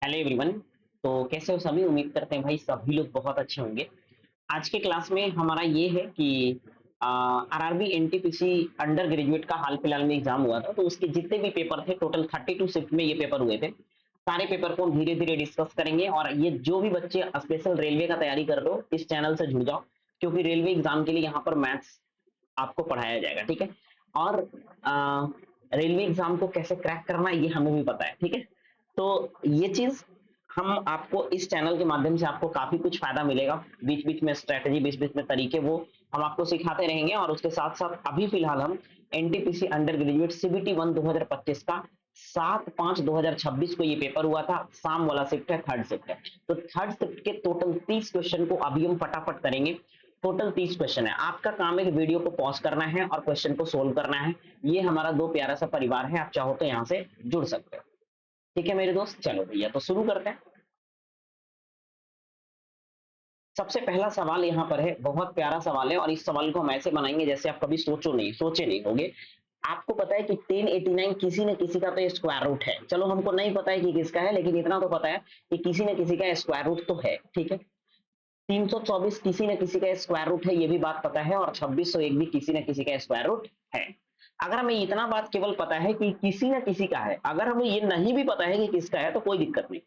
Hello everyone. तो कैसे हो सभी? उम्मीद करते हैं भाई सभी लोग बहुत अच्छे होंगे। आज के क्लास में हमारा ये है कि आरआरबी एनटीपीसी अंडर ग्रेजुएट का हाल फिलहाल में एग्जाम हुआ था, तो उसके जितने भी पेपर थे, टोटल 32 शिफ्ट में ये पेपर हुए थे। सारे पेपर को हम धीरे धीरे डिस्कस करेंगे, और ये जो भी बच्चे स्पेशल रेलवे का तैयारी कर रहे हो, इस चैनल से जुड़ जाओ, क्योंकि रेलवे एग्जाम के लिए यहाँ पर मैथ्स आपको पढ़ाया जाएगा, ठीक है। और रेलवे एग्जाम को कैसे क्रैक करना है ये हमें भी पता है, ठीक है। तो ये चीज हम आपको इस चैनल के माध्यम से आपको काफी कुछ फायदा मिलेगा। बीच बीच में स्ट्रेटेजी, बीच बीच में तरीके, वो हम आपको सिखाते रहेंगे। और उसके साथ साथ अभी फिलहाल हम एनटीपीसी अंडर ग्रेजुएट सीबीटी 1 2025 का 7/5/2026 को ये पेपर हुआ था। शाम वाला शिफ्ट है, थर्ड शिफ्ट है। तो थर्ड शिफ्ट के टोटल 30 क्वेश्चन को अभी हम फटाफट करेंगे। टोटल 30 क्वेश्चन है। आपका काम है कि वीडियो को पॉज करना है और क्वेश्चन को सोल्व करना है। ये हमारा दो प्यारा सा परिवार है, आप चाहो तो यहाँ से जुड़ सकते हो। ठीक है मेरे दोस्त, चलो भैया तो शुरू करते हैं। सबसे पहला सवाल यहाँ पर है, बहुत प्यारा सवाल है, और इस सवाल को हम ऐसे बनाएंगे जैसे आप कभी सोचे नहीं होगे। आपको पता है कि 1089 किसी न किसी का तो स्क्वायर रूट है। चलो हमको नहीं पता है कि किसका है, लेकिन इतना तो पता है कि किसी न किसी का स्क्वायर रूट तो है, ठीक है। 324 किसी न किसी का स्क्वायर रूट है, ये भी बात पता है। और 2601 भी किसी न किसी का स्क्वायर रूट है। अगर हमें इतना बात केवल पता है कि किसी न किसी का है, अगर हमें ये नहीं भी पता है कि किसका है, तो कोई दिक्कत नहीं।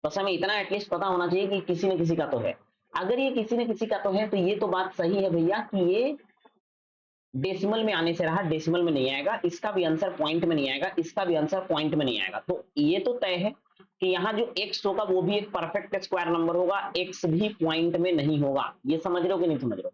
बस हमें इतना एटलीस्ट पता होना चाहिए कि किसी न किसी का तो है। अगर ये किसी न किसी का तो है, तो ये तो बात सही है भैया कि ये डेसिमल में आने से रहा, डेसिमल में नहीं आएगा। इसका भी आंसर पॉइंट में नहीं आएगा, इसका भी आंसर पॉइंट में नहीं आएगा। तो ये तो तय है कि यहाँ जो एक्स होगा वो भी एक परफेक्ट स्क्वायर नंबर होगा, एक्स भी पॉइंट में नहीं होगा। ये समझ रहे हो कि नहीं समझ रहे हो?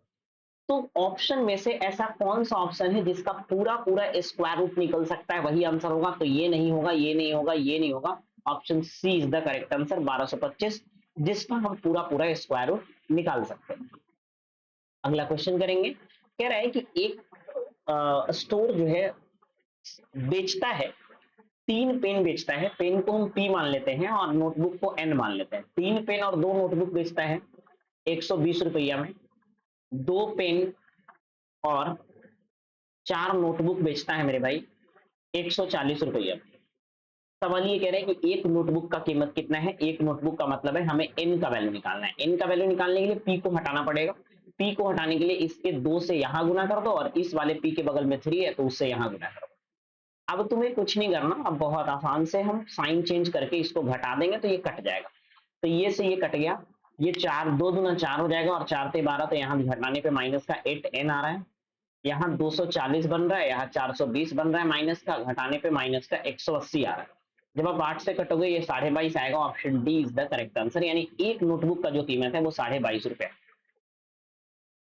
तो ऑप्शन में से ऐसा कौन सा ऑप्शन है जिसका पूरा पूरा स्क्वायर रूट निकल सकता है, वही आंसर होगा। तो ये नहीं होगा, ये नहीं होगा, ये नहीं होगा। Option C is the correct answer, 1225, जिसका हम पूरा पूरा स्क्वायर रूट निकाल सकते हैं। अगला क्वेश्चन करेंगे। कह रहा है कि एक स्टोर जो है बेचता है, 3 पेन बेचता है। पेन को हम पी मान लेते हैं और नोटबुक को एन मान लेते हैं। 3 पेन और 2 नोटबुक बेचता है 120 रुपया में। 2 पेन और 4 नोटबुक बेचता है मेरे भाई 140 रुपया में। सवाल ये कह रहे हैं कि एक नोटबुक का कीमत कितना है। एक नोटबुक का मतलब है हमें एन का वैल्यू निकालना है। एन का वैल्यू निकालने के लिए पी को हटाना पड़ेगा। पी को हटाने के लिए इसके 2 से यहां गुना कर दो, और इस वाले पी के बगल में 3 है तो उससे यहां गुना कर दो। अब तुम्हें कुछ नहीं करना, अब बहुत आसान से हम साइन चेंज करके इसको घटा देंगे तो ये कट जाएगा। तो ये से ये कट गया। ये 4 2 दूना 4 हो जाएगा, और 4 से 12, तो यहाँ घटाने पे माइनस का 8n आ रहा है। यहाँ 240 बन रहा है, यहाँ 420 बन रहा है। माइनस का घटाने पे माइनस का 180 आ रहा है। जब आप 8 से कटोगे ये 22.5 आएगा। Option D is the correct answer, यानी एक नोटबुक का जो कीमत है वो 22.5 रुपया।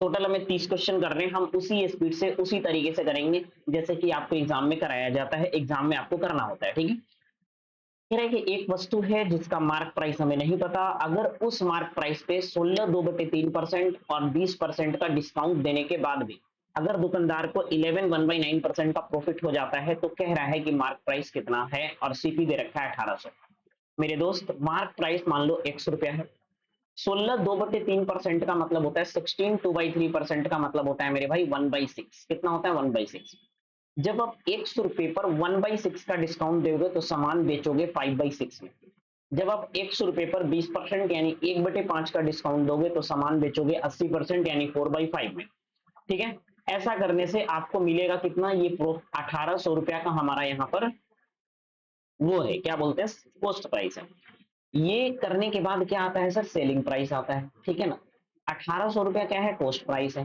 टोटल हमें 30 क्वेश्चन कर रहे हैं, हम उसी स्पीड से उसी तरीके से करेंगे जैसे कि आपको एग्जाम में कराया जाता है, एग्जाम में आपको करना होता है, ठीक है। कह रहे हैं कि एक वस्तु है जिसका मार्क प्राइस हमें नहीं पता। अगर उस मार्क प्राइस पे 16 2/3% और 20% का डिस्काउंट देने के बाद भी अगर दुकानदार को 11 1/9% का प्रॉफिट हो जाता है, तो कह रहा है कि मार्क प्राइस कितना है, और सीपी दे रखा है 1800। मेरे दोस्त, मार्क प्राइस मान लो 100 रुपया है। 16 2/3% का मतलब होता है 16 2/3% का मतलब होता है मेरे भाई 1/6। कितना होता है? 1/6। जब आप 100 रुपए पर 1/6 का डिस्काउंट दोगे तो सामान बेचोगे 5/6 में। जब आप 100 रुपए पर 20% यानी 1/5 का डिस्काउंट दोगे तो सामान बेचोगे 80% यानी 4/5 में। ठीक है। ऐसा करने से आपको मिलेगा कितना? ये 1800 रुपया का हमारा यहाँ पर वो है, क्या बोलते हैं, कॉस्ट प्राइस है। ये करने के बाद क्या आता है सर? सेलिंग प्राइस आता है, ठीक है ना। 1800 रुपया क्या है? कॉस्ट प्राइस है।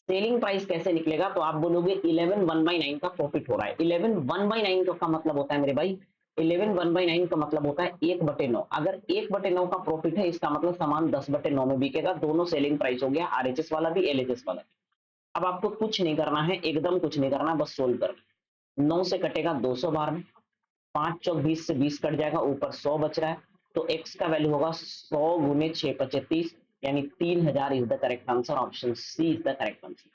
सेलिंग प्राइस कैसे निकलेगा? तो आप बोलोगे 11 1/9 का प्रॉफिट हो रहा है। 11 1/9 का मतलब होता है मेरे भाई, 11 1/9 का मतलब होता है 1/9। अगर 1/9 का प्रॉफिट है, इसका मतलब सामान 10/9 में बिकेगा। दोनों सेलिंग प्राइस हो गया, आरएचएस वाला भी, एलएचएस वाला भी। अब आपको कुछ नहीं करना है, एकदम कुछ नहीं करना, बस सोल्व कर। 9 से कटेगा 200 बार में। 5 चौक 20 से 20 कट जाएगा, ऊपर 100 बच रहा है। तो एक्स का वैल्यू होगा 100 गुने 6 × 25, यानी 3000 is the correct answer. Option C is the correct answer.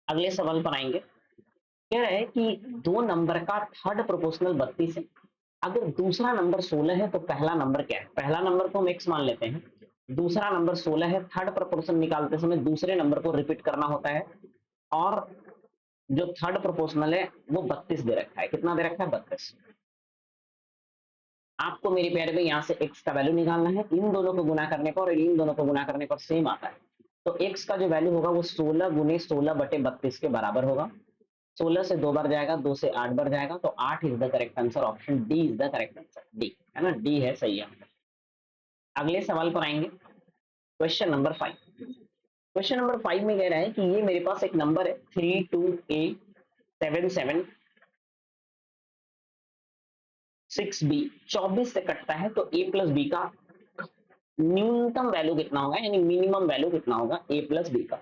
अगले सवाल पर आएंगे। कह रहा है कि 2 नंबर का थर्ड प्रोपोर्शनल 32 है। अगर दूसरा नंबर 16 है तो पहला नंबर क्या है? पहला नंबर को हम एक्स मान लेते हैं, दूसरा नंबर 16 है। थर्ड प्रोपोर्शन निकालते समय दूसरे नंबर को रिपीट करना होता है, और जो थर्ड प्रोपोर्शनल है वो 32 दे रखा है। कितना दे रखा है? 32। आपको मेरे प्यारे में यहाँ से x का वैल्यू निकालना है, इन दोनों को गुना करने पर और इन दोनों को गुना करने पर सेम आता है। तो x का जो वैल्यू होगा वो 16 गुने 16/32 के बराबर होगा। 16 से 2 बार जाएगा, 2 से 8 बार जाएगा, तो 8 is the correct answer. Option D is the correct answer. D है ना, डी है सही आंसर। अगले सवाल पर आएंगे, क्वेश्चन नंबर 5। क्वेश्चन नंबर 5 में कह रहा है कि ये मेरे पास एक नंबर है 32A77 6B 24 से कटता है, तो a प्लस बी का न्यूनतम वैल्यू कितना होगा, यानी मिनिमम वैल्यू कितना होगा a प्लस बी का।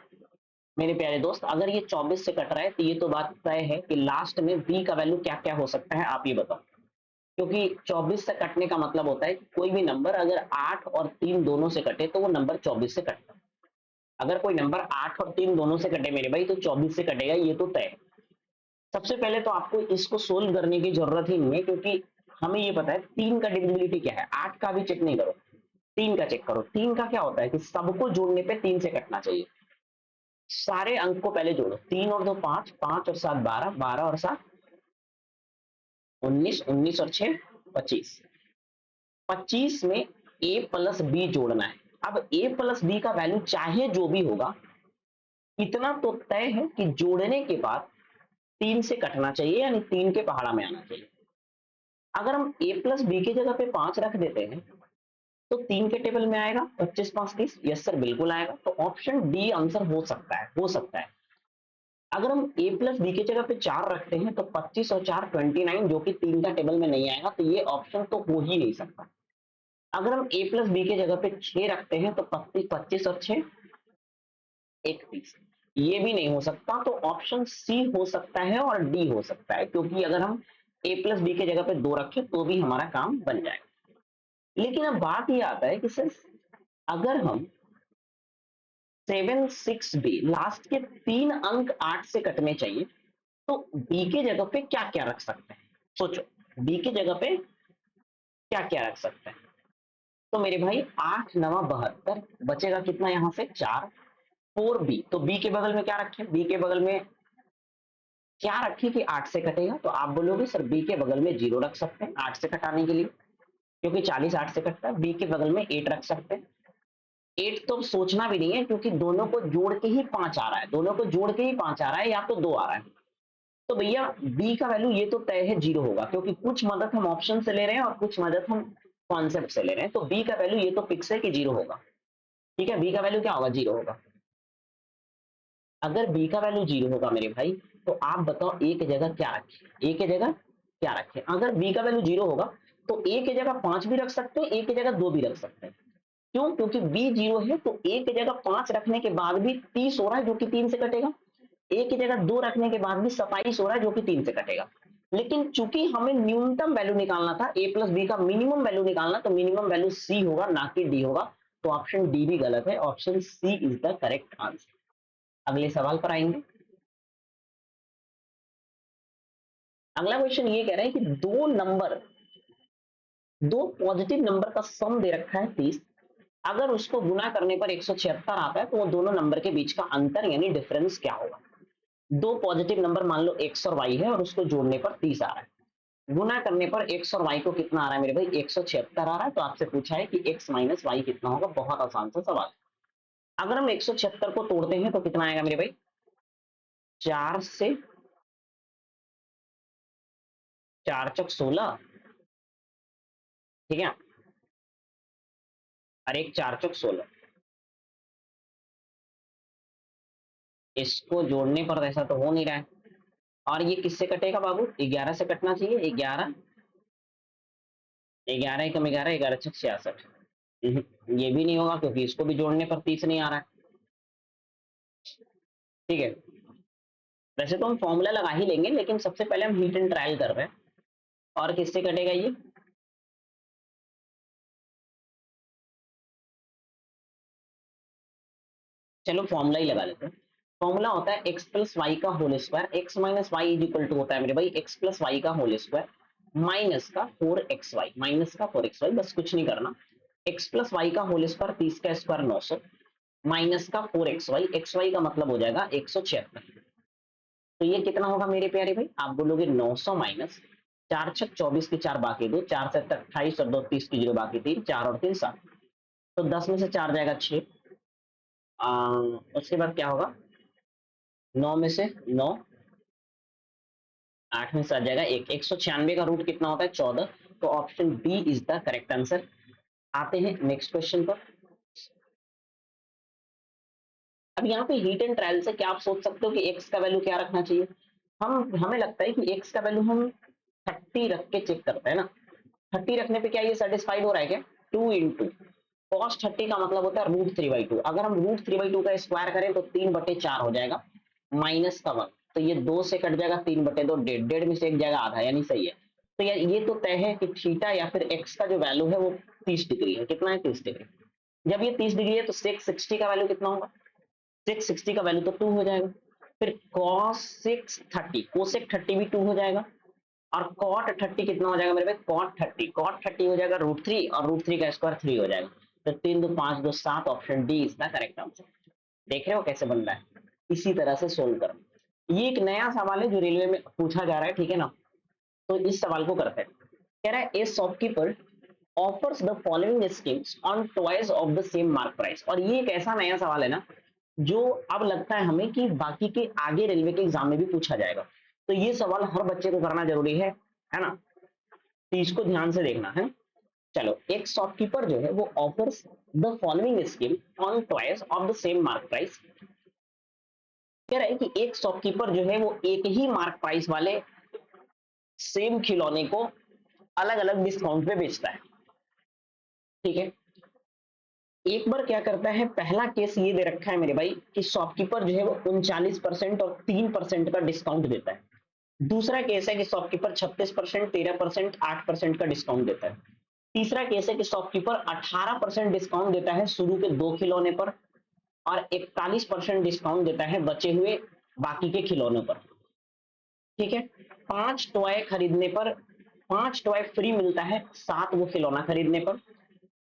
मेरे प्यारे दोस्त, अगर ये 24 से कट रहा है तो ये तो बात तय है कि लास्ट में b का वैल्यू क्या क्या हो सकता है, आप ये बताओ। क्योंकि 24 से कटने का मतलब होता है कि कोई भी नंबर अगर 8 और 3 दोनों से कटे तो वो नंबर 24 से कटता है। अगर कोई नंबर 8 और 3 दोनों से कटे मेरे भाई, तो 24 से कटेगा, ये तो तय है। सबसे पहले तो आपको इसको सोल्व करने की जरूरत ही नहीं है, क्योंकि हमें ये पता है 3 का डिविजिबिलिटी क्या है। 8 का भी चेक नहीं करो, 3 का चेक करो। 3 का क्या होता है कि सबको जोड़ने पे 3 से कटना चाहिए। सारे अंक को पहले जोड़ो, 3 और 2 5, 5 और 7 12, 12 और 7 19, 19 और 6 25, 25 में a प्लस बी जोड़ना है। अब a प्लस बी का वैल्यू चाहे जो भी होगा, इतना तो तय है कि जोड़ने के बाद 3 से कटना चाहिए, यानी 3 के पहाड़ा में आना चाहिए। अगर हम a प्लस बी की जगह पे 5 रख देते हैं तो 3 के टेबल में आएगा 25 5 30। यस सर, बिल्कुल आएगा। तो ऑप्शन डी आंसर हो सकता है, हो सकता है। अगर हम a प्लस बी की जगह पे 4 रखते हैं तो 25 और 4 29, जो कि 3 का टेबल में नहीं आएगा, तो ये ऑप्शन तो हो ही नहीं सकता। अगर हम a प्लस बी की जगह पे 6 रखते हैं तो 25 और 6 31, ये भी नहीं हो सकता। तो ऑप्शन सी हो सकता है और डी हो सकता है, क्योंकि अगर हम a प्लस बी की जगह पे 2 रखें तो भी हमारा काम बन जाएगा। लेकिन अब बात ये आता है कि सर, अगर हम 7 6 B लास्ट के 3 अंक 8 से कटने चाहिए, तो बी के जगह पे क्या क्या रख सकते हैं, सोचो। बी के जगह पे क्या क्या रख सकते हैं। तो मेरे भाई 8 9 72, बचेगा कितना यहाँ से 4, 4B। तो बी के बगल में क्या रखें, बी के बगल में क्या रखें कि 8 से कटेगा। तो आप बोलोगे सर बी के बगल में 0 रख सकते हैं 8 से कटाने के लिए, क्योंकि 40 8 से कटता है। बी के बगल में 8 रख सकते हैं। 8 तो सोचना भी नहीं है, क्योंकि दोनों को जोड़ के ही 5 आ रहा है, दोनों को जोड़ के ही 5 आ रहा है, या तो 2 आ रहा है। तो भैया बी का वैल्यू ये तो तय है 0 होगा, क्योंकि कुछ मदद हम ऑप्शन से ले रहे हैं और कुछ मदद हम कॉन्सेप्ट से ले रहे हैं। तो बी का वैल्यू ये तो फिक्स है कि 0 होगा। ठीक है, बी का वैल्यू क्या होगा, 0 होगा। अगर बी का वैल्यू 0 होगा मेरे भाई, तो आप बताओ ए की जगह क्या रखें, ए की जगह क्या रखें। अगर बी का वैल्यू 0 होगा तो ए की जगह 5 भी रख सकते हैं, ए की जगह 2 भी रख सकते हैं। क्यों, क्योंकि बी 0 है, तो ए की जगह 5 रखने के बाद भी 30 हो रहा है, जो कि 3 से कटेगा। ए की जगह 2 रखने के बाद भी 27 हो रहा है, जो कि 3 से कटेगा। लेकिन चूंकि हमें न्यूनतम वैल्यू निकालना था, ए प्लस बी का मिनिमम वैल्यू निकालना, तो मिनिमम वैल्यू सी होगा, ना कि डी होगा। तो ऑप्शन डी भी गलत है, option C is the correct answer. अगले सवाल पर आएंगे। अगला क्वेश्चन ये कह रहा है कि दो पॉजिटिव नंबर का सम दे रखा है 30। अगर उसको गुना करने पर 176 आता है, तो वो दोनों नंबर के बीच का अंतर यानी डिफरेंस क्या होगा। दो पॉजिटिव नंबर मान लो x और y है, और उसको जोड़ने पर 30 आ रहा है। गुना करने पर x और y को कितना आ रहा है मेरे भाई, 176 आ रहा है। तो आपसे पूछा है कि x माइनस वाई कितना होगा। बहुत आसान सा सवाल। अगर हम 176 को तोड़ते हैं तो कितना आएगा मेरे भाई, 4 से 4 चौक 16, ठीक है, और एक 4 चौक 16। इसको जोड़ने पर ऐसा तो हो नहीं रहा है। और ये किससे कटेगा बाबू, 11 से कटना चाहिए। 11 11 एकम 11, 11 छक 66। ये भी नहीं होगा, क्योंकि इसको भी जोड़ने पर 30 नहीं आ रहा है। ठीक है, वैसे तो हम फॉर्मूला लगा ही लेंगे, लेकिन सबसे पहले हम हीट एंड ट्रायल कर रहे हैं। और किससे कटेगा ये, चलो फॉर्मूला ही लगा लेते हैं। फॉर्मूला होता है x प्लस वाई का whole square, X minus Y is equal to होता है मेरे भाई x प्लस वाई का होल स्क्वायर माइनस का 4xy, माइनस का 4xy, बस कुछ नहीं करना। x प्लस वाई का होल स्क्वायर 30 का स्क्वायर 900, माइनस का 4xy, xy का मतलब हो जाएगा 176। तो ये कितना होगा मेरे प्यारे भाई, आप बोलोगे 900 माइनस 4 छक 24 की 4 बाकी 2, 4 7 28 और 2 30 की 0 बाकी 3, 4 और 3 7। तो 10 में से 4 जाएगा 6। उसके बाद क्या होगा, 9 में से 9, 8 में से आ जाएगा 1। 196 का रूट कितना होता है, 14। तो option B is the correct answer. आते हैं नेक्स्ट क्वेश्चन पर। अब यहाँ पे हीट एंड ट्रायल से क्या आप सोच सकते हो कि एक्स का वैल्यू क्या रखना चाहिए। हमें लगता है कि एक्स का वैल्यू हम 30 रख के चेक करते हैं ना। 30 रखने पे क्या ये सेटिस्फाइड हो रहा है क्या, 2 इंटू कॉस 30 का मतलब होता है √3/2। अगर हम √3/2 का स्क्वायर करें तो 3/4 हो जाएगा, माइनस का 1। तो ये 2 से कट जाएगा, 3/2 डेढ़, डेढ़ में से एक जाएगा आधा, यानी सही है। तो यार ये तो तय है कि थीटा या फिर एक्स का जो वैल्यू है वो 30 डिग्री है। कितना है, 30 डिग्री। जब ये 30 डिग्री है तो सेक 60 का वैल्यू कितना होगा, सेक 60 का वैल्यू तो 2 हो जाएगा। फिर कॉस 30, कोसेक 30 भी 2 हो जाएगा। और कॉट 30 कितना हो जाएगा मेरे भाई, कॉट 30 हो जाएगा √3, और √3 का स्क्वायर 3 हो जाएगा। तो 3 2 5 2 7, option D is the correct answer. देख रहे हो कैसे बन रहा है, इसी तरह से सोल्व करो। ये एक नया सवाल है जो रेलवे में पूछा जा रहा है, ठीक है ना। तो इस सवाल को करते हैं। कह रहा है ए shopkeeper offers the following schemes on toys of the same mark price. और ये एक ऐसा नया सवाल है ना जो अब लगता है हमें कि बाकी के आगे रेलवे के एग्जाम में भी पूछा जाएगा। तो ये सवाल हर बच्चे को करना जरूरी है ना। तो इसको ध्यान से देखना है। चलो, एक शॉपकीपर जो है वो offers the following scheme on toys of the same mark price. कह रहा है कि एक शॉपकीपर जो है वो एक ही मार्क प्राइस वाले सेम खिलौने को अलग अलग डिस्काउंट पे बेचता है, ठीक है। एक बार क्या करता है, पहला केस ये दे रखा है मेरे भाई कि शॉपकीपर जो है वो 39% और 3% का डिस्काउंट देता है। दूसरा केस है कि शॉपकीपर 36%, 13%, 8% का डिस्काउंट देता है। तीसरा केस है कि शॉपकीपर 18% डिस्काउंट देता है शुरू के 2 खिलौने पर, और 41% डिस्काउंट देता है बचे हुए बाकी के खिलौनों पर, ठीक है। 5 टॉय खरीदने पर 5 टॉय फ्री मिलता है 7 वो खिलौना खरीदने पर।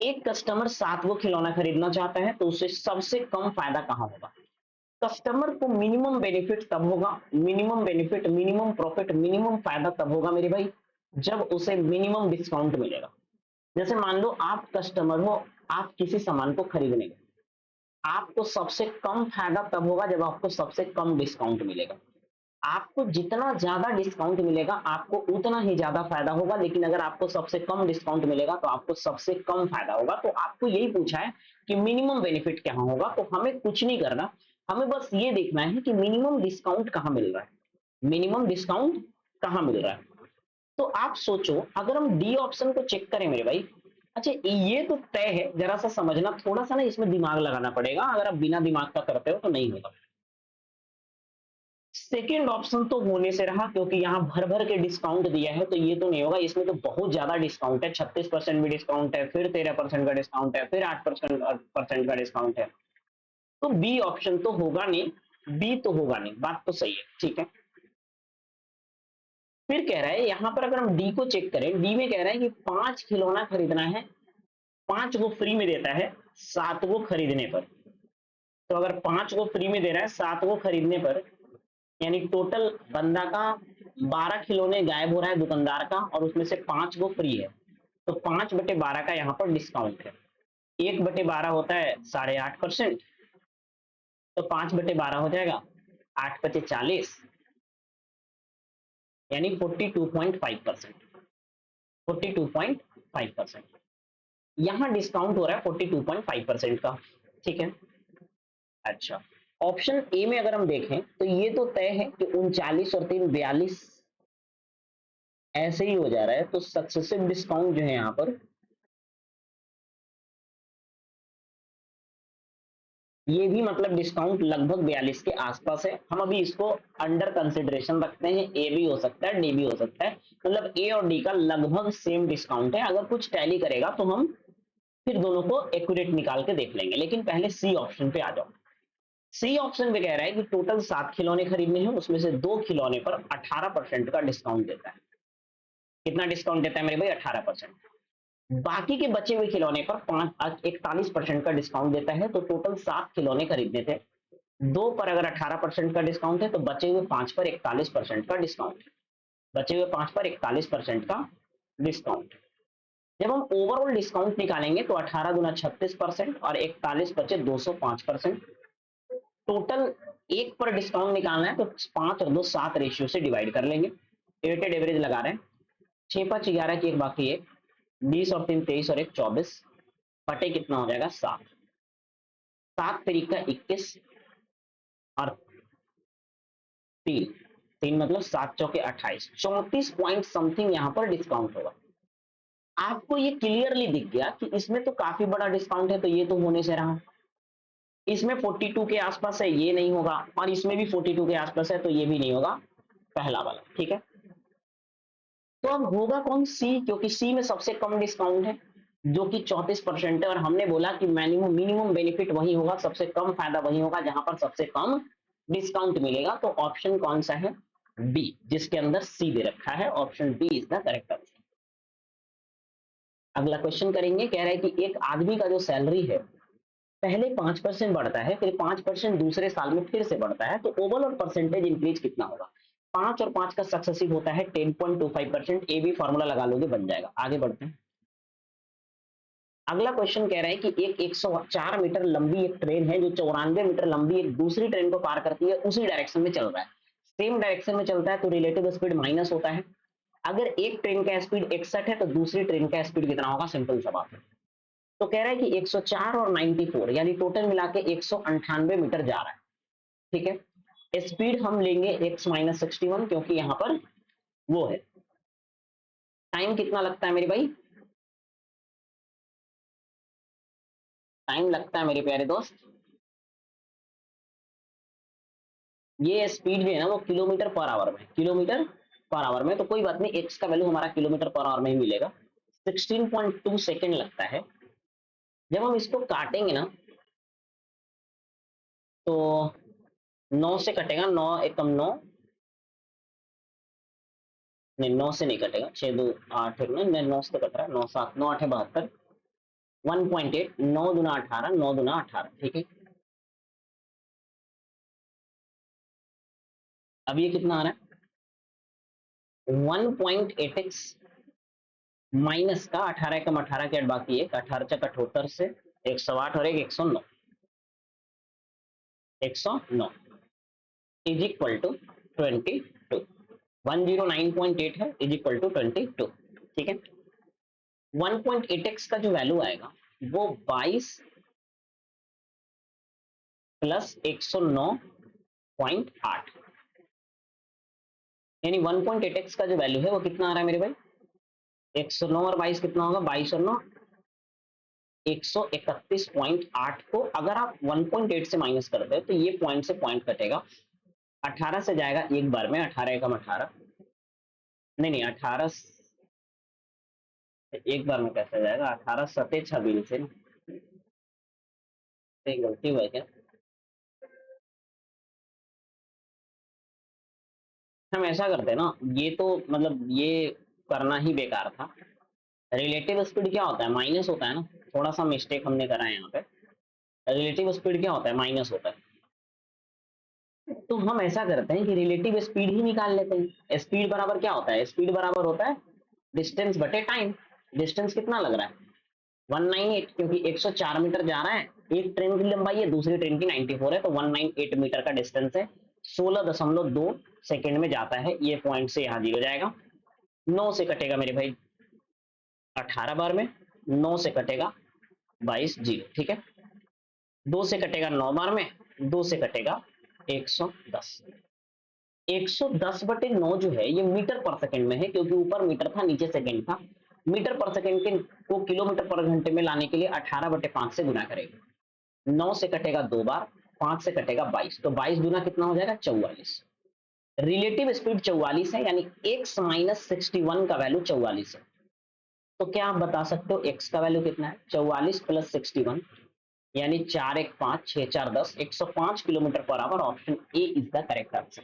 एक कस्टमर 7 वो खिलौना खरीदना चाहता है तो उसे सबसे कम फायदा कहां होगा। कस्टमर को मिनिमम बेनिफिट तब होगा, minimum benefit, minimum profit, minimum फायदा तब होगा मेरे भाई जब उसे मिनिमम डिस्काउंट मिलेगा। जैसे मान लो आप कस्टमर हो, आप किसी सामान को खरीदने गए, आपको सबसे कम फायदा तब होगा जब आपको सबसे कम डिस्काउंट मिलेगा। आपको जितना ज्यादा डिस्काउंट मिलेगा आपको उतना ही ज्यादा फायदा होगा, लेकिन अगर आपको सबसे कम डिस्काउंट मिलेगा तो आपको सबसे कम फायदा होगा। तो आपको यही पूछा है कि मिनिमम बेनिफिट कहां होगा। तो हमें कुछ नहीं करना, हमें बस ये देखना है कि मिनिमम डिस्काउंट कहां मिल रहा है, मिनिमम डिस्काउंट कहां मिल रहा है। तो आप सोचो अगर हम डी ऑप्शन को चेक करें मेरे भाई। अच्छा, ये तो तय है, जरा सा समझना, थोड़ा सा ना इसमें दिमाग लगाना पड़ेगा, अगर आप बिना दिमाग का करते हो तो नहीं होगा। सेकेंड ऑप्शन तो होने से रहा क्योंकि यहाँ भर भर के डिस्काउंट दिया है, तो ये तो नहीं होगा। इसमें तो बहुत ज्यादा डिस्काउंट है, 36% भी डिस्काउंट है, फिर 13% का डिस्काउंट है, फिर 8% का डिस्काउंट है। तो बी ऑप्शन तो होगा नहीं, बी तो होगा नहीं, बात तो सही है, ठीक है। फिर कह रहा है यहाँ पर अगर हम डी को चेक करें, डी में कह रहा है कि 5 खिलौना खरीदना है, 5 वो फ्री में देता है 7 वो खरीदने पर। तो अगर 5 को फ्री में दे रहा है 7 को खरीदने पर, यानी टोटल बंदा का 12 खिलौने गायब हो रहा है दुकानदार का, और उसमें से 5 वो फ्री है। तो 5/12 का यहाँ पर डिस्काउंट है। 1/12 होता है 8.5%, तो 5/12 हो जाएगा 8×5 = 40, यानी 42.5%, 42.5%। यहाँ डिस्काउंट हो रहा है 42.5% का, ठीक है। अच्छा, ऑप्शन ए में अगर हम देखें तो ये तो तय है कि 39 और 3 42 ऐसे ही हो जा रहा है। तो सक्सेसिव डिस्काउंट जो है यहाँ पर, ये भी मतलब डिस्काउंट लगभग 42 के आसपास है। हम अभी इसको अंडर कंसिडरेशन रखते हैं, ए भी हो सकता है, डी भी हो सकता है। मतलब ए और डी का लगभग सेम डिस्काउंट है। अगर कुछ टैली करेगा तो हम फिर दोनों को एक्यूरेट निकाल के देख लेंगे, लेकिन पहले सी ऑप्शन पे आ जाओ। सी ऑप्शन पे कह रहा है कि टोटल 7 खिलौने खरीदने हैं, उसमें से 2 खिलौने पर 18% का डिस्काउंट देता है। कितना डिस्काउंट देता है मेरे भाई, 18%। बाकी के बचे हुए खिलौने पर 41% का डिस्काउंट देता है। तो टोटल 7 खिलौने खरीदने थे, 2 पर अगर 18% का डिस्काउंट है तो बचे हुए 5 पर 41% का डिस्काउंट है। बचे हुए 5 पर 41% का डिस्काउंट। जब हम ओवरऑल डिस्काउंट निकालेंगे तो 18 गुना 36% और 41 बचे 205%। टोटल एक पर डिस्काउंट निकालना है तो 5 और 2 7 रेशियो से डिवाइड कर लेंगे। वेटेड एवरेज लगा रहे हैं। 6 5 11 की एक बाकी है, 20 और 3 23 और 1 24 बटे कितना हो जाएगा 7। 7 तरीका 21 और 3 3 मतलब 7 चौके 28, 34 पॉइंट समथिंग यहाँ पर डिस्काउंट होगा। आपको ये क्लियरली दिख गया कि इसमें तो काफी बड़ा डिस्काउंट है, तो ये तो होने से रहा। इसमें 42 के आसपास है, ये नहीं होगा, और इसमें भी 42 के आसपास है तो ये भी नहीं होगा, पहला वाला। ठीक है, तो अब होगा कौन? सी, क्योंकि सी में सबसे कम डिस्काउंट है जो कि 34% है, और हमने बोला कि मिनिमम मिनिमम बेनिफिट वही होगा, सबसे कम फायदा वही होगा जहां पर सबसे कम डिस्काउंट मिलेगा। तो ऑप्शन कौन सा है? बी, जिसके अंदर सी दे रखा है, option B is the correct answer. अगला क्वेश्चन करेंगे, कह रहा है कि एक आदमी का जो सैलरी है पहले 5% बढ़ता है, फिर 5% दूसरे साल में फिर से बढ़ता है, तो ओवरऑल परसेंटेज इंक्रीज कितना होगा? 5 और 5 का सक्सेसिव होता है 10.25%। ए भी फॉर्मूला लगा लोगे, बन जाएगा। आगे बढ़ते हैं। अगला क्वेश्चन कह रहा है कि एक 104 मीटर लंबी एक ट्रेन है जो 94 मीटर लंबी एक दूसरी ट्रेन को पार करती है, उसी डायरेक्शन में चल रहा है। सेम डायरेक्शन में चलता है तो रिलेटिव स्पीड माइनस होता है। अगर एक ट्रेन का स्पीड 61 है तो दूसरी ट्रेन का स्पीड कितना होगा? सिंपल सा बात है। तो कह रहा है कि 104 और 94 यानी टोटल मिला के 198 मीटर जा रहा है। ठीक है, स्पीड हम लेंगे x माइनस 61 क्योंकि यहां पर वो है। टाइम कितना लगता है मेरे भाई? टाइम लगता है मेरे प्यारे दोस्त, ये स्पीड जो है ना वो किलोमीटर पर आवर में, किलोमीटर पर आवर में, तो कोई बात नहीं, एक्स का वैल्यू हमारा किलोमीटर पर आवर में ही मिलेगा। 16.2 सेकेंड लगता है। जब हम इसको काटेंगे ना तो 9 से कटेगा, 9 एकम 9, नहीं 9 से नहीं कटेगा, 6 2 8 नहीं 9 से तो कट रहा है, 9 7 9 8 72, 1.8, 9 दूना 18, 9 दूना 18। ठीक है, अब ये कितना आ रहा है? 1.8x माइनस का 18 एकम 18 के 8 बाकी है, 18 चक 78 से 108 और एक 109, 109 इज इक्वल टू 22। 109.8 है इज इक्वल टू 22। ठीक है, 1.8x का जो वैल्यू आएगा वो 22 प्लस 109.8, यानी 1.8x का जो वैल्यू है वो कितना आ रहा है मेरे भाई? 109 और 22 कितना होगा? 22 और 9 131.8 को अगर आप 1.8 से माइनस करते हैं तो ये पॉइंट से पॉइंट कटेगा, 18 से जाएगा एक बार में, 18 एकम 18, नहीं नहीं 18 एक बार में कैसे जाएगा? 18 सते 26 से ना, गलती हुआ है क्या? हम ऐसा करते हैं ना, ये तो मतलब ये करना ही बेकार था। रिलेटिव स्पीड क्या होता है? माइनस होता है ना, थोड़ा सा मिस्टेक हमने करा है यहाँ पे। रिलेटिव स्पीड क्या होता है? माइनस होता है। तो हम ऐसा करते हैं कि रिलेटिव स्पीड ही निकाल लेते हैं। स्पीड बराबर क्या होता है? स्पीड बराबर होता है डिस्टेंस बटे टाइम। डिस्टेंस कितना लग रहा है? 198, क्योंकि 104 मीटर जा रहा है, एक ट्रेन की लंबाई है, दूसरी ट्रेन की 94 है, तो 198 मीटर का डिस्टेंस है, 16.2 सेकेंड में जाता है। ये पॉइंट से यहाँ जीरो जाएगा, 9 से कटेगा मेरे भाई 18 बार में, 9 से कटेगा 22 जीरो। ठीक है, 2 से कटेगा 9 बार में, 2 से कटेगा 110। 110 बटे 9 जो है ये मीटर पर सेकंड में है, क्योंकि ऊपर मीटर था नीचे सेकंड था। मीटर पर सेकंड के को किलोमीटर पर घंटे में लाने के लिए 18 बटे 5 से गुना करेंगे। 9 से कटेगा 2 बार, 5 से कटेगा 22, तो 22 गुना कितना हो जाएगा? 44। रिलेटिव स्पीड 44 है, यानी x माइनस 61 का वैल्यू 44 है। तो क्या आप बता सकते हो x का वैल्यू कितना है? 44 प्लस 61, यानी 4 1 5 6 4 10, 105 kilometre per hour. Option A is the correct answer.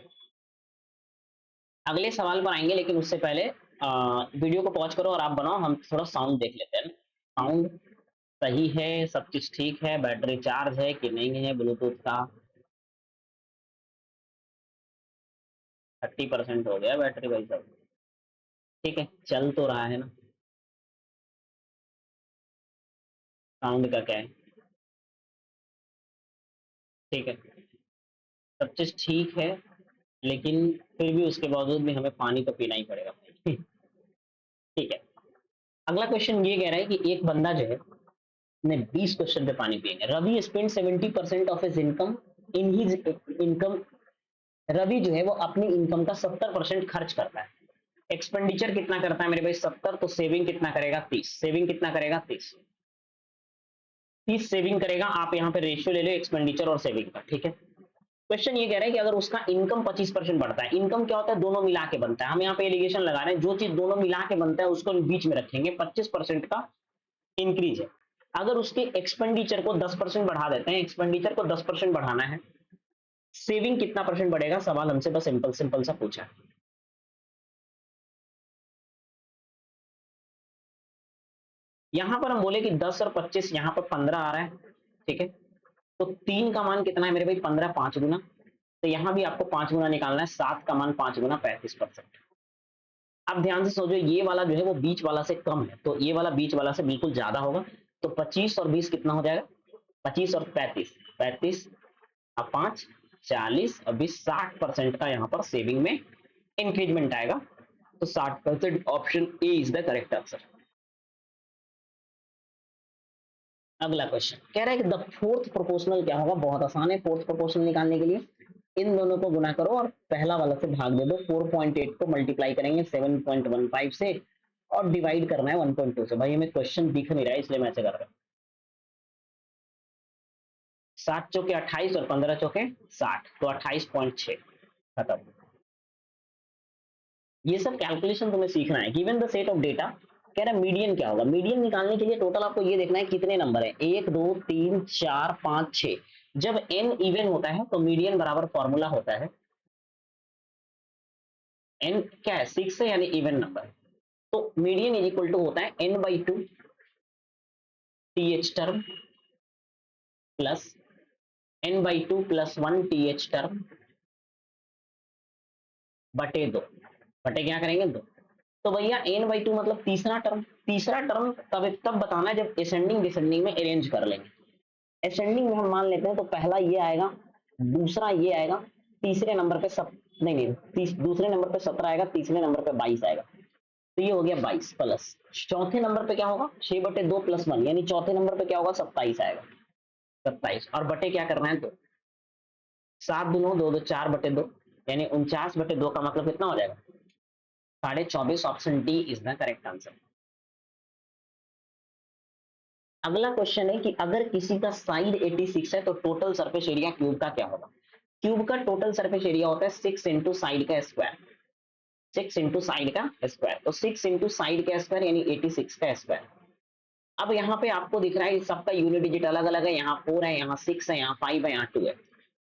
अगले सवाल पर आएंगे, लेकिन उससे पहले वीडियो को पॉज करो और आप बनाओ, हम थोड़ा साउंड देख लेते हैं। साउंड सही है, सब चीज ठीक है, बैटरी चार्ज है कि नहीं है, ब्लूटूथ का 30% हो गया बैटरी भाई साहब। ठीक है, चल तो रहा है ना, साउंड का क्या है, ठीक है, सब चीज ठीक है, लेकिन फिर भी उसके बावजूद भी हमें पानी तो पीना ही पड़ेगा। ठीक है, अगला क्वेश्चन ये कह रहा है कि एक बंदा जो है ने 20 क्वेश्चन पे पानी पिएंगे। Ravi spend 70% of his income in his income. Ravi जो है वो अपनी इनकम का 70% खर्च करता है। एक्सपेंडिचर कितना करता है मेरे भाई 70, तो सेविंग कितना करेगा 30। सेविंग कितना करेगा 30, 30 सेविंग करेगा। आप यहाँ पे रेशियो ले लो एक्सपेंडिचर और सेविंग का, ठीक है। क्वेश्चन ये कह रहा है कि अगर उसका इनकम 25% बढ़ता है, इनकम क्या होता है, दोनों मिला के बनता है। हम यहाँ पे एलिगेशन लगा रहे हैं, जो चीज दोनों मिला के बनता है उसको बीच में रखेंगे, 25% का इंक्रीज है। अगर उसके एक्सपेंडिचर को 10% बढ़ा देते हैं, एक्सपेंडिचर को 10% बढ़ाना है, सेविंग कितना परसेंट बढ़ेगा, सवाल हमसे बस सिंपल सिंपल सा पूछा है। यहां पर हम बोले कि 10 और 25, यहां पर 15 आ रहा है, ठीक है। तो 3 का मान कितना है मेरे भाई 15, 5 गुना। तो यहां भी आपको 5 गुना निकालना है, 7 का मान 5 गुना 35%। अब ध्यान से सोचो, ये वाला जो है वो बीच वाला से कम है, तो ये वाला बीच वाला से बिल्कुल ज्यादा होगा। तो 25 और 20 कितना हो जाएगा, 25 और 35, 35 अब 5 40 और 20, 60% का यहाँ पर सेविंग में इंक्रीजमेंट आएगा। तो 60%, option A is the correct answer. अगला क्वेश्चन कह रहा है कि द फोर्थ प्रोपोर्शनल क्या होगा, बहुत आसान है। फोर्थ प्रोपोर्शनल निकालने के लिए इन दोनों को गुना करो और पहला वाला से भाग दे दो। 4.8 को मल्टीप्लाई करेंगे 7.15 से और डिवाइड करना है 1.2 से। भाई हमें क्वेश्चन दिख नहीं रहा है इसलिए मैं ऐसे कर रहा हूँ। 7 चौके 28 और 15 चौके 60, तो 28.6 खत्म। ये सब कैलकुलेशन तुम्हें सीखना है। Given the set of data, कह रहा है मीडियन क्या होगा। मीडियन निकालने के लिए टोटल आपको ये देखना है कितने नंबर है, 1 2 3 4 5 6। जब n इवन होता है तो मीडियन बराबर फॉर्मूला होता है, n क्या है 6 है यानी इवन नंबर। तो मीडियन इज इक्वल टू होता है n/2 th term plus n/2 plus 1 th term बटे 2, बटे क्या करेंगे 2। तो भैया n/2 मतलब तीसरा टर्म। तीसरा टर्म तब बताना है जब असेंडिंग डिसेंडिंग में अरेंज कर लेंगे। असेंडिंग में हम मान लेते हैं तो पहला ये आएगा, दूसरा ये आएगा, तीसरे नंबर पे सब नहीं नहीं दूसरे नंबर पे 17 आएगा, तीसरे नंबर पे 22 आएगा। तो ये हो गया 22 प्लस चौथे नंबर पे क्या होगा 6/2 प्लस 1, यानी चौथे नंबर पे क्या होगा 27 आएगा। 27 और बटे क्या करना है, तो 7 दूनो 2 2 4/2, यानी 49/2 का मतलब कितना हो जाएगा 24.5। Option D is the correct answer. अगला क्वेश्चन है कि अगर किसी का साइड 86 है तो टोटल सरफेस एरिया क्यूब का क्या होगा। क्यूब का टोटल सरफेस एरिया होता है 6 इंटू साइड का स्क्वायर, 6 इंटू साइड का स्क्वायर। तो 6 इंटू साइड का स्क्वायर यानी 86 का स्क्वायर। अब यहाँ पे आपको दिख रहा है सबका यूनिट डिजिट अलग अलग है, यहाँ 4 है, यहाँ 6 है, यहाँ 5 है, यहाँ 2 है।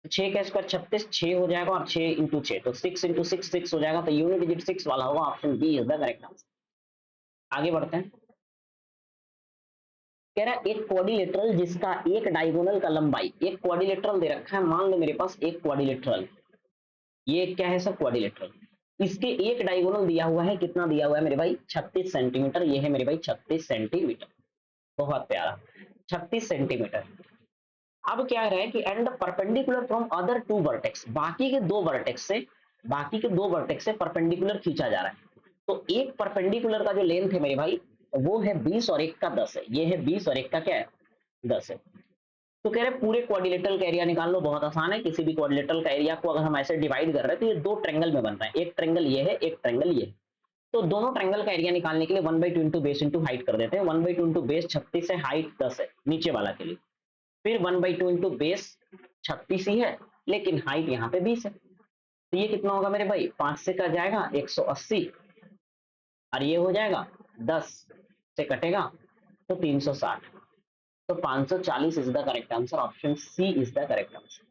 6 का स्क्वायर 36, 6 हो जाएगा और 6 इंटू 6, तो 6 इंटू 6 6 हो जाएगा। तो यूनिट डिजिट 6 वाला होगा, option B is the correct answer. आगे बढ़ते हैं। कह रहा है एक क्वाड्रिलेटरल जिसका एक डायगोनल का लंबाई, एक क्वाड्रिलेटरल दे रखा है, मान लो मेरे पास एक क्वाड्रिलेटरल, ये क्या है सब क्वाड्रिलेटरल। इसके एक डायगोनल दिया हुआ है, कितना दिया हुआ है मेरे भाई 36 सेंटीमीटर। ये है मेरे भाई 36 सेंटीमीटर, बहुत प्यारा 36 सेंटीमीटर। अब क्या है कि and perpendicular from other to vertex, बाकी के दो वर्टेक्स से परपेंडिकुलर खींचा जा रहा है। तो एक परपेंडिकुलर का जो लेंथ है मेरे भाई वो है 20 और एक का 10 है। ये है 20 और एक का क्या है 10 है। तो कह रहे पूरे क्वाड्रिलेटरल का एरिया निकाल लो, बहुत आसान है। किसी भी क्वाड्रिलेटरल का एरिया को अगर हम ऐसे डिवाइड कर रहे हैं तो ये दो ट्रेंगल में बन रहा है, एक ट्रेंगल ये है, एक ट्रेंगल ये है। तो दोनों ट्रेंगल का एरिया निकालने के लिए 1/2 इंटू बेस इंटू हाइट कर देते हैं। 1/2 इंटू बेस 36 है, हाइट 10 है नीचे वाला के लिए। फिर 1/2 इंटू बेस 36 ही है लेकिन हाइट यहाँ पे 20 है। तो ये कितना होगा मेरे भाई 5 से कट जाएगा 180 और ये हो जाएगा 10 से कटेगा तो 360। तो 540 is the correct answer, option C is the correct answer.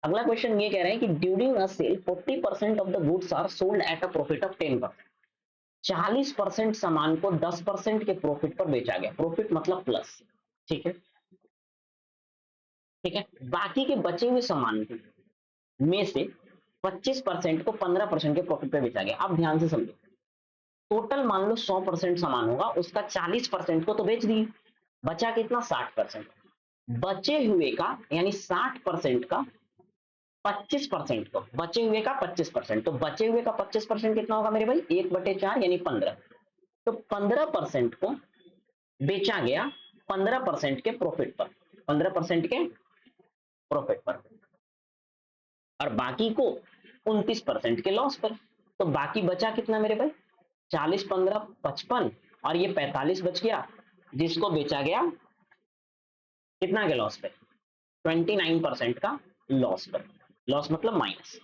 अगला क्वेश्चन ये कह रहे हैं कि during a sale 40% of the goods are sold at a profit of 10%। 40% सामान को 10% के प्रॉफिट पर बेचा गया, प्रॉफिट मतलब प्लस, ठीक है। ठीक है, बाकी के बचे हुए सामान में से 25% को 15% के प्रॉफिट पे बेचा गया। अब ध्यान से समझो, टोटल मान लो 100% सामान होगा, उसका 40% को तो बेच दिए, बचा कितना 60%। बचे हुए का यानी 60% का 25% को, बचे हुए का 25%, तो बचे हुए का 25% कितना होगा मेरे भाई 1/4 यानी 15। तो 15% को बेचा गया 15% के प्रॉफिट पर, 15% के प्रॉफिट पर, और बाकी को 29% के लॉस पर। तो बाकी बचा कितना मेरे भाई 40 15 55, और ये 45 बच गया जिसको बेचा गया कितना के लॉस पे 29% का लॉस पर। लॉस मतलब माइनस,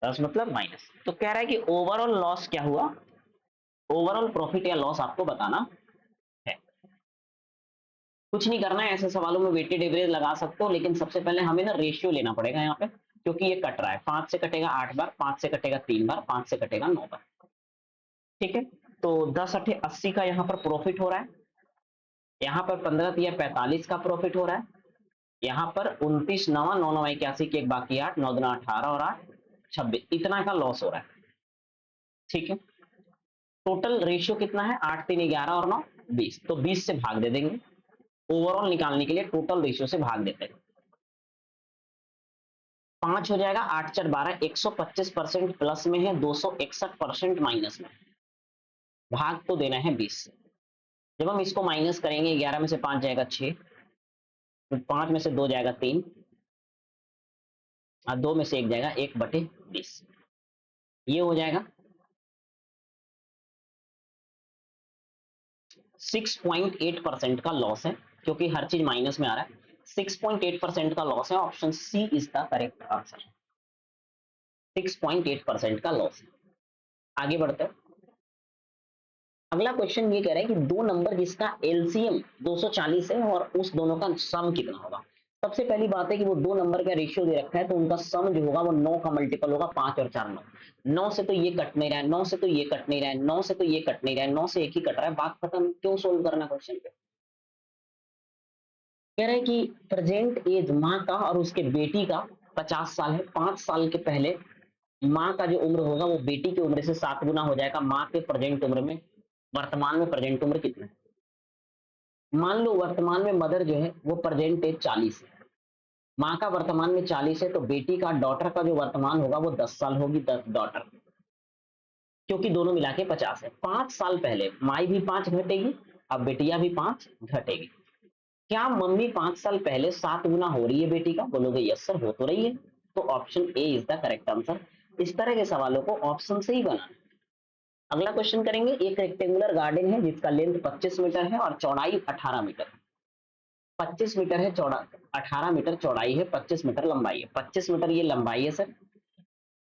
लॉस मतलब माइनस। तो कह रहा है कि ओवरऑल लॉस क्या हुआ, ओवरऑल प्रॉफिट या लॉस आपको बताना है। कुछ नहीं करना है, ऐसे सवालों में वेटेड एवरेज लगा सकते हो, लेकिन सबसे पहले हमें ना रेशियो लेना पड़ेगा यहाँ पे, क्योंकि ये कट रहा है, 5 से कटेगा 8 बार, 5 से कटेगा 3 बार, 5 से कटेगा 9 बार। ठीक है, तो 10 8 80 का यहाँ पर प्रॉफिट हो रहा है, यहाँ पर 15 तिया 45 का प्रॉफिट हो रहा है, यहाँ पर 29 9 9 9 81 की एक बाकी 8 9 2 18 और 8 26, इतना का लॉस हो रहा है। ठीक है, टोटल रेशियो कितना है 8 3 11 और 9 20, तो 20 से भाग दे देंगे, ओवरऑल निकालने के लिए टोटल रेशियो से भाग देते हैं। 5 हो जाएगा, 8 4 12, 125% प्लस में है, 261% माइनस में, भाग तो देना है 20 से। जब हम इसको माइनस करेंगे 11 में से 5 जाएगा 6, तो 5 में से 2 जाएगा 3, और 2 में से 1 जाएगा 1/20, ये हो जाएगा 6.8% का लॉस है, क्योंकि हर चीज माइनस में आ रहा है। 6.8% का लॉस है, option C is the correct answer. 6.8% का लॉस। आगे बढ़ते हैं, अगला क्वेश्चन ये कह रहा है कि दो नंबर जिसका एलसीएम 240 है और उस दोनों का सम कितना होगा। सबसे पहली बात है कि वो दो नंबर का रेशियो दे रखा है, तो उनका सम जो होगा वो 9 का मल्टीपल होगा, 5 और 4 9। 9 से तो ये कट नहीं रहा है, 9 से तो ये कट नहीं रहा है, 9 से तो ये कट नहीं रहा है, 9 से एक ही कट रहा है, बात खत्म। क्यों सोल्व करना क्वेश्चन पे, कह रहे हैं कि प्रेजेंट एज माँ का और उसके बेटी का 50 साल है, 5 साल के पहले माँ का जो उम्र होगा वो बेटी की उम्र से 7 गुना हो जाएगा। माँ के प्रेजेंट उम्र में, वर्तमान में प्रेजेंट उम्र कितना है, मान लो वर्तमान में मदर जो है वो प्रेजेंट एज 40 है, माँ का वर्तमान में 40 है, तो बेटी का डॉटर का जो वर्तमान होगा वो 10 साल होगी, 10 डॉटर, क्योंकि दोनों मिला के 50 है। 5 साल पहले माई भी 5 घटेगी, अब बेटिया भी 5 घटेगी। क्या मम्मी 5 साल पहले 7 गुना हो रही है बेटी का, बोलोगे यस सर हो तो रही है, तो option A is the correct answer. इस तरह के सवालों को ऑप्शन से ही बनाना। अगला क्वेश्चन करेंगे, एक रेक्टेंगुलर गार्डन है जिसका लेंथ 25 मीटर है और चौड़ाई 18 मीटर, 25 मीटर है चौड़ा, 18 मीटर चौड़ाई है, 25 मीटर लंबाई है, 25 मीटर ये लंबाई है सर,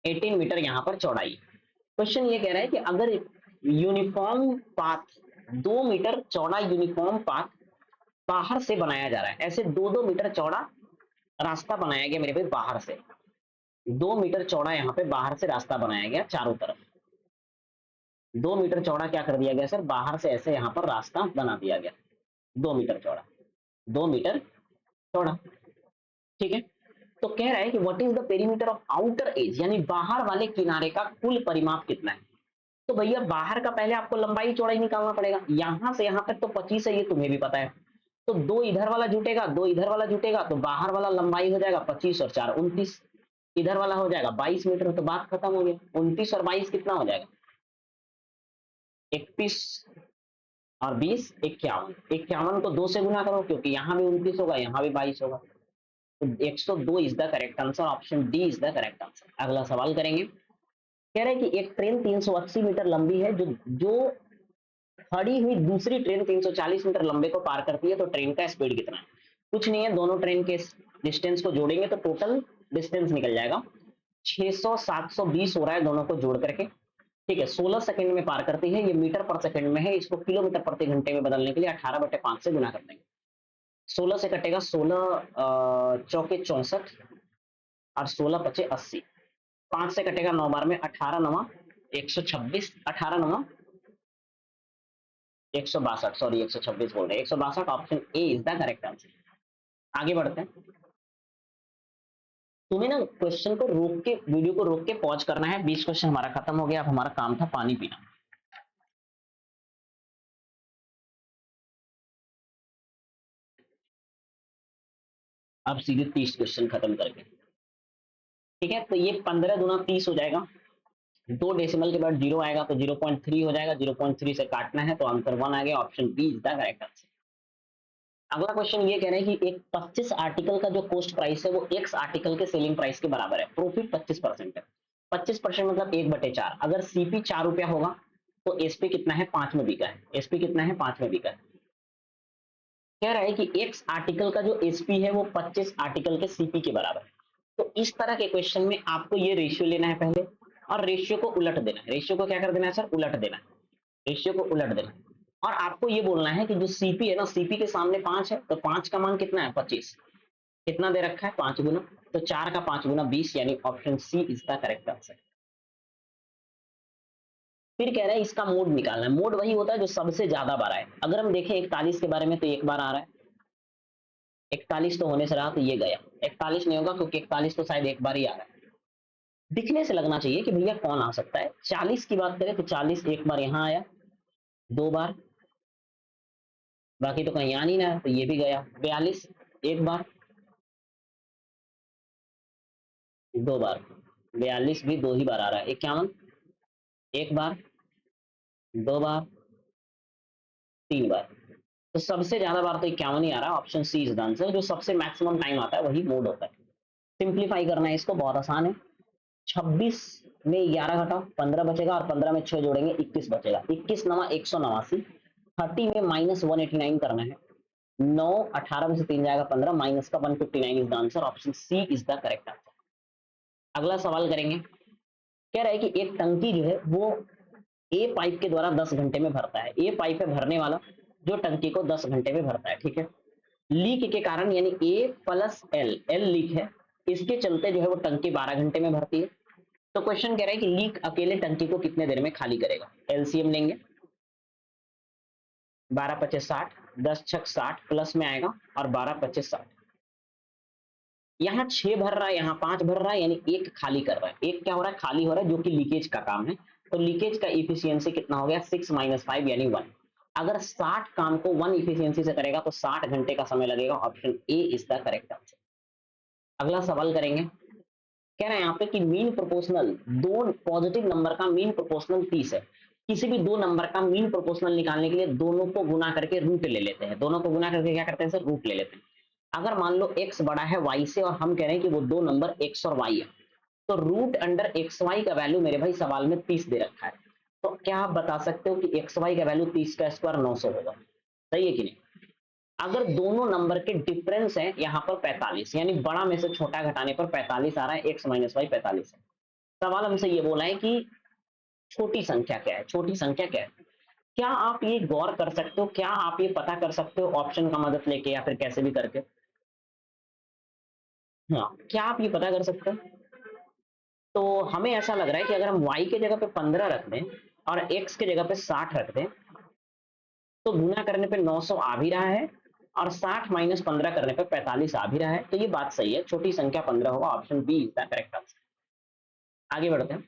18 मीटर यहाँ पर चौड़ाई है। क्वेश्चन ये कह रहा है कि अगर यूनिफॉर्म पाथ 2 मीटर चौड़ा यूनिफॉर्म पाथ बाहर से बनाया जा रहा है, ऐसे 2-2 मीटर चौड़ा रास्ता बनाया गया मेरे भाई बाहर से, 2 मीटर चौड़ा यहाँ पे बाहर से रास्ता बनाया गया चारों तरफ, 2 मीटर चौड़ा क्या कर दिया गया सर, बाहर से ऐसे यहाँ पर रास्ता बना दिया गया, 2 मीटर चौड़ा, 2 मीटर चौड़ा। ठीक है, तो कह रहा है कि what is the perimeter of outer as, यानी बाहर वाले किनारे का कुल परिमाप कितना है। तो भैया बाहर का पहले आपको लंबाई चौड़ाई निकालना पड़ेगा, यहां से यहां तक तो 25 है, ये तुम्हें भी पता है, तो दो इधर वाला जुटेगा, दो इधर वाला जुटेगा, तो बाहर वाला लंबाई हो जाएगा 25 और 4 29, इधर वाला हो जाएगा 22 मीटर, तो बात खत्म हो गई। 29 और 22 कितना हो जाएगा 31, और 20 51, 51 को 2 से गुना करो, क्योंकि यहाँ भी 29 होगा यहाँ भी 22 होगा, तो 102 is the correct answer, option D is the correct answer. अगला सवाल करेंगे, कह रहे हैं कि एक ट्रेन 380 मीटर लंबी है, जो जो खड़ी हुई दूसरी ट्रेन 340 मीटर लंबे को पार करती है, तो ट्रेन का स्पीड कितना है। कुछ नहीं है, दोनों ट्रेन के डिस्टेंस को जोड़ेंगे तो टोटल डिस्टेंस निकल जाएगा, 600 720 हो रहा है दोनों को जोड़ करके। ठीक है, 16 सेकंड में पार करती है, ये मीटर पर सेकंड में है, इसको किलोमीटर प्रति घंटे में बदलने के लिए 18/5 से गुना कर देंगे। 16 से कटेगा 16 चौके 64, और 16 पचे 80, 5 से कटेगा 9 बार में, 18 नवा 126, 18 नवा 162, सॉरी 126 बोल रहे हैं, 162, option A is the correct answer. आगे बढ़ते हैं, तुम्हें ना क्वेश्चन को रोक के, वीडियो को रोक के पॉज करना है। 20 क्वेश्चन हमारा खत्म हो गया, अब हमारा काम था पानी पीना। अब सीधे 30 क्वेश्चन खत्म करके, ठीक है। तो ये 15 गुना 30 हो जाएगा, 2 डेसिमल के बाद 0 आएगा तो 0.3 हो जाएगा, 0.3 से काटना है तो आंसर 1 आ गया। Option B is the correct answer. अगला क्वेश्चन ये कह रहे हैं कि एक 25 आर्टिकल का जो कॉस्ट प्राइस है वो एक्स आर्टिकल के सेलिंग प्राइस के बराबर है, प्रॉफिट 25% है। 25% मतलब 1/4। अगर सीपी 4 रुपया होगा तो एसपी कितना है, 5 में बिका है। एसपी कितना है, 5 में बिका है। कह रहा है कि एक्स आर्टिकल का जो एसपी है वो 25 आर्टिकल के सीपी के बराबर है। तो इस तरह के क्वेश्चन में आपको ये रेशियो लेना है पहले, और रेशियो को उलट देना है। रेशियो को क्या कर देना है सर, उलट देना है। रेशियो को उलट देना है। और आपको ये बोलना है कि जो सीपी है ना, सीपी के सामने 5 है तो 5 का मान कितना है, 25। कितना दे रखा है, 5 गुना। तो 4 का 5 गुना 20, यानी option C is the correct answer. फिर कह रहा है इसका मोड निकालना है। मोड वही होता है जो सबसे ज्यादा बार आए। अगर हम देखें 41 के बारे में तो एक बार आ रहा है, 41 तो होने से रहा तो ये गया। 41 नहीं होगा क्योंकि 41 तो शायद एक बार ही आ रहा है। दिखने से लगना चाहिए कि भैया कौन आ सकता है। 40 की बात करें तो 40 एक बार यहाँ आया, 2 बार, बाकी तो कहीं आ नहीं रहा है तो ये भी गया। 42 एक बार, 2 बार, 42 भी 2 ही बार आ रहा है। 51 एक बार, 2 बार, 3 बार। तो सबसे ज्यादा बार तो 51 ही आ रहा है। Option C is the answer. जो सबसे मैक्सिमम टाइम आता है वही मोड होता है। सिंप्लीफाई करना है इसको, बहुत आसान है। 26 में 11 घटाओ, 15 बचेगा, और 15 में 6 जोड़ेंगे 21 बचेगा। 21 नवा 189। 30 में -189 करना है। 9, 18 में से 3 जाएगा 15, माइनस का 159 is the answer. Option C is the correct answer. अगला सवाल करेंगे। कह रहा है कि एक टंकी जो है वो ए पाइप के द्वारा 10 घंटे में भरता है। ए पाइप है भरने वाला जो टंकी को 10 घंटे में भरता है, ठीक है। लीक के कारण, यानी ए प्लस एल, एल लीक है, इसके चलते जो है वो टंकी 12 घंटे में भरती है। तो क्वेश्चन कह रहा है कि लीक अकेले टंकी को कितने देर में खाली करेगा। एलसीएम लेंगे, 12×5 = 60, 10×6 = 60, प्लस में आएगा और 12×5 = 60। यहाँ 6 भर रहा है, यहाँ 5 भर रहा है, यानी एक खाली कर रहा है। एक क्या हो रहा है, खाली हो रहा है, जो कि लीकेज का काम है। तो लीकेज का इफिशियंसी कितना हो गया, 6 - 5 यानी 1। अगर 60 काम को 1 इफिशियंसी से करेगा तो 60 घंटे का समय लगेगा। Option A is the correct answer. अगला सवाल करेंगे। कह रहे हैं यहाँ पे कि मीन प्रोपोर्शनल, दो पॉजिटिव नंबर का मीन प्रोपोर्शनल 30 है। किसी भी दो नंबर का मीन प्रोपोर्शनल निकालने के लिए दोनों को गुना करके रूट ले लेते हैं। दोनों को गुना करके क्या करते हैं सर, रूट ले लेते हैं। अगर मान लो x बड़ा है y से और हम कह रहे हैं कि वो दो नंबर x और y है, तो रूट अंडर एक्स वाई का वैल्यू मेरे भाई सवाल में 30 दे रखा है। तो क्या आप बता सकते हो कि एक्स वाई का वैल्यू 30 का स्क्वायर 900 होगा, सही है कि नहीं। अगर दोनों नंबर के डिफरेंस है यहाँ पर 45, यानी बड़ा में से छोटा घटाने पर 45 आ रहा है, x - y 45 है। सवाल हमसे ये बोला है कि छोटी संख्या क्या है, छोटी संख्या क्या है। क्या आप ये गौर कर सकते हो, क्या आप ये पता कर सकते हो ऑप्शन का मदद लेके या फिर कैसे भी करके। हाँ, क्या आप ये पता कर सकते हो। तो हमें ऐसा लग रहा है कि अगर हम y के जगह पे 15 रख दें और x के जगह पे 60 रख दें तो गुना करने पे 900 आ भी रहा है, और 60 - 15 करने पे 45 आ भी रहा है। तो ये बात सही है, छोटी संख्या 15 होगा। Option B is the correct answer. आगे बढ़ते हैं।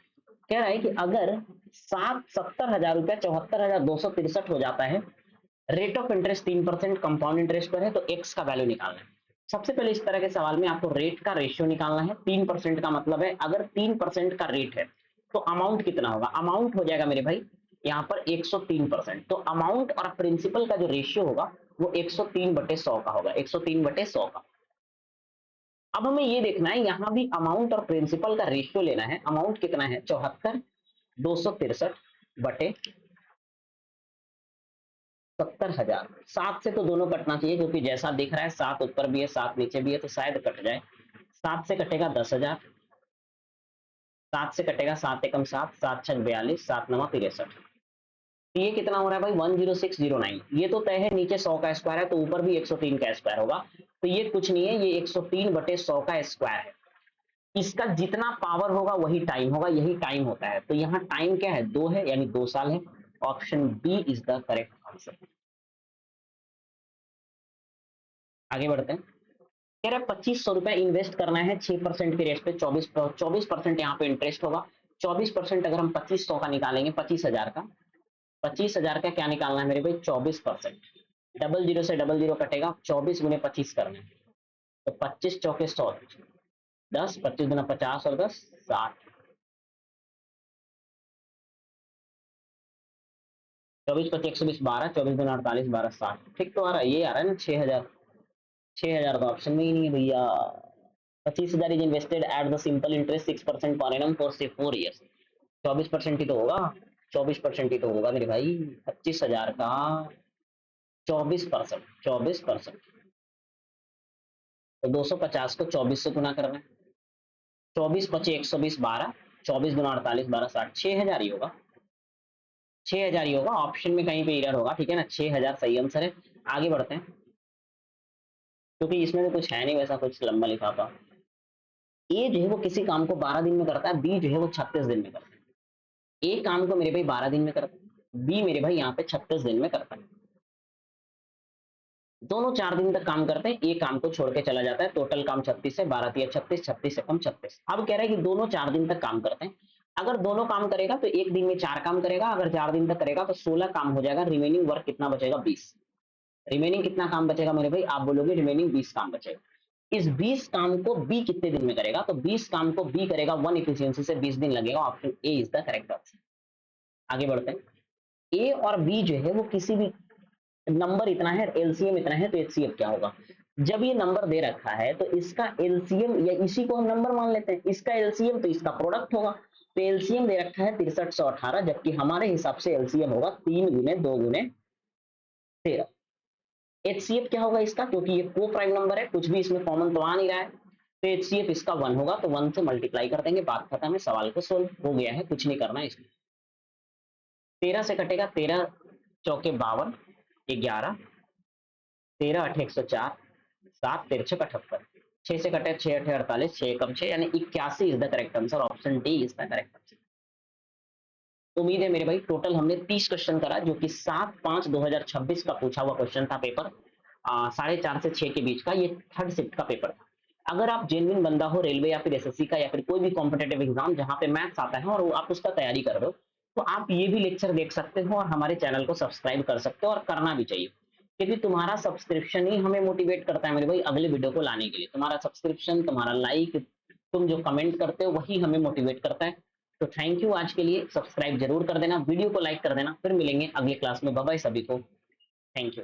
कह रहा है कि अगर 70,000 रुपया 74,263 हो जाता है, rate of interest 3% compound interest पर है, तो एक्स का वैल्यू निकालना है। सबसे पहले इस तरह के सवाल में आपको रेट का रेशियो निकालना है। 3% का मतलब है अगर 3% का रेट है तो अमाउंट कितना होगा। अमाउंट हो जाएगा मेरे भाई यहाँ पर 103%। तो अमाउंट और प्रिंसिपल का जो रेशियो होगा वो 103/100 का होगा, 103/100 का। अब हमें ये देखना है, यहाँ भी अमाउंट और प्रिंसिपल का रेशियो लेना है। अमाउंट कितना है, 74,263/70,000। 7 से तो दोनों कटना चाहिए क्योंकि जैसा दिख रहा है 7 ऊपर भी है 7 नीचे भी है, तो शायद कट जाए। 7 से कटेगा 10,000, 7 से कटेगा 7 एकम 7, 7×6 = 42, 7×9 = 63। तो ये कितना हो रहा है भाई, 10609। ये तो तय है, नीचे 100 का स्क्वायर है तो ऊपर भी 103 का स्क्वायर होगा। तो ये कुछ नहीं है, ये 103/100 का स्क्वायर है। इसका जितना पावर होगा वही टाइम होगा, यही टाइम होता है। तो यहाँ टाइम क्या है, 2 है, यानी 2 साल है। Option B is the correct answer. आगे बढ़ते हैं। कह रहा है 2500 रुपए इन्वेस्ट करना है 6% के रेट पे, 24% यहाँ पे इंटरेस्ट होगा। 24% अगर हम 2500 का निकालेंगे, 25,000 का, 25,000 का क्या निकालना है मेरे भाई, 24%। डबल जीरो से डबल जीरो कटेगा, 24 गुने 25 करना है, तो 25 चौके 100, 10, 25 गुना 50 और 10 60, 24 25 120 12, 24 गुना 48 12 60, ठीक तो आ रहा है, ये आ रहा है ना 6,000। 6,000 तो ऑप्शन में ही नहीं है भैया। 25,000 is invested at the simple interest 6% per annum for से 4 ईयर्स। 24% ही तो होगा, 24% ही तो होगा मेरे भाई। 25,000 का 24%, 24%, तो 250 को 24 से गुना करना है। 24 25 120 12, 24 गुना 48 12 60, 6,000 ही होगा, 6,000 ही होगा। ऑप्शन में कहीं पे एरर होगा, ठीक है ना, 6,000 सही आंसर है। आगे बढ़ते हैं, क्योंकि इसमें तो कुछ है नहीं वैसा कुछ लंबा लिफाफा। ए जो है वो किसी काम को 12 दिन में करता है, बी जो है वो 36 दिन में करता है। ए काम को मेरे भाई 12 दिन में करता है, बी मेरे भाई यहाँ पे 36 दिन में करता है। दोनों 4 दिन तक काम करते हैं, ए काम को छोड़ के चला जाता है। टोटल काम 36 है, 12 तिया 36, 36 से कम 36। अब कह रहा है कि दोनों 4 दिन तक काम करते हैं। अगर दोनों काम करेगा तो एक दिन में 4 काम करेगा, अगर 4 दिन तक करेगा तो 16 काम हो जाएगा। रिमेनिंग वर्क कितना बचेगा, 20। रिमेनिंग कितना काम बचेगा मेरे भाई, आप बोलोगे रिमेनिंग 20 काम बचेगा। इस 20 काम को बी कितने दिन में करेगा, तो 20 काम को बी करेगा 1 इफिशियंसी से, 20 दिन लगेगा। Option A is the correct option. आगे बढ़ते हैं, ए और बी जो है वो किसी भी नंबर इतना है, एलसीएम इतना है, तो एचसीएफ क्या होगा। जब ये नंबर दे रखा है तो इसका एलसीएम, या इसी को हम नंबर मान लेते हैं, इसका एलसीएम तो इसका प्रोडक्ट होगा। तो एलसीएम दे रखा है 6318, जबकि हमारे हिसाब से एलसीएम होगा 3 गुने 2 गुने 13। एचसीएफ क्या होगा इसका, क्योंकि ये को प्राइम नंबर है, कुछ भी इसमें कॉमन तो आ नहीं रहा है, तो एचसीएफ इसका 1 होगा, तो 1 से मल्टीप्लाई कर देंगे, बात खत्म है, सवाल को सोल्व हो गया है, कुछ नहीं करना है इसमें। 13 से कटेगा, 13 चौके 52, 11, 13 8 104, 7 13 6 78, 6 से कटे 6 8 48, 6 कम 6 यानी 81 is the correct answer. Option D is the correct answer. उम्मीद है मेरे भाई टोटल हमने 30 क्वेश्चन करा, जो कि 7/5/2026 का पूछा हुआ क्वेश्चन था, पेपर 4:30 से 6 के बीच का, ये थर्ड शिफ्ट का पेपर था। अगर आप जेन्युइन बंदा हो, रेलवे या फिर एसएससी का या फिर कोई भी कॉम्पिटेटिव एग्जाम जहां पे मैथ्स आता है और आप उसका तैयारी कर रहे हो, तो आप ये भी लेक्चर देख सकते हो और हमारे चैनल को सब्सक्राइब कर सकते हो, और करना भी चाहिए, क्योंकि तुम्हारा सब्सक्रिप्शन ही हमें मोटिवेट करता है मेरे भाई अगले वीडियो को लाने के लिए। तुम्हारा सब्सक्रिप्शन, तुम्हारा लाइक, तुम जो कमेंट करते हो वही हमें मोटिवेट करता है। तो थैंक यू, आज के लिए सब्सक्राइब जरूर कर देना, वीडियो को लाइक कर देना। फिर मिलेंगे अगली क्लास में, बाय बाय सभी को, थैंक यू।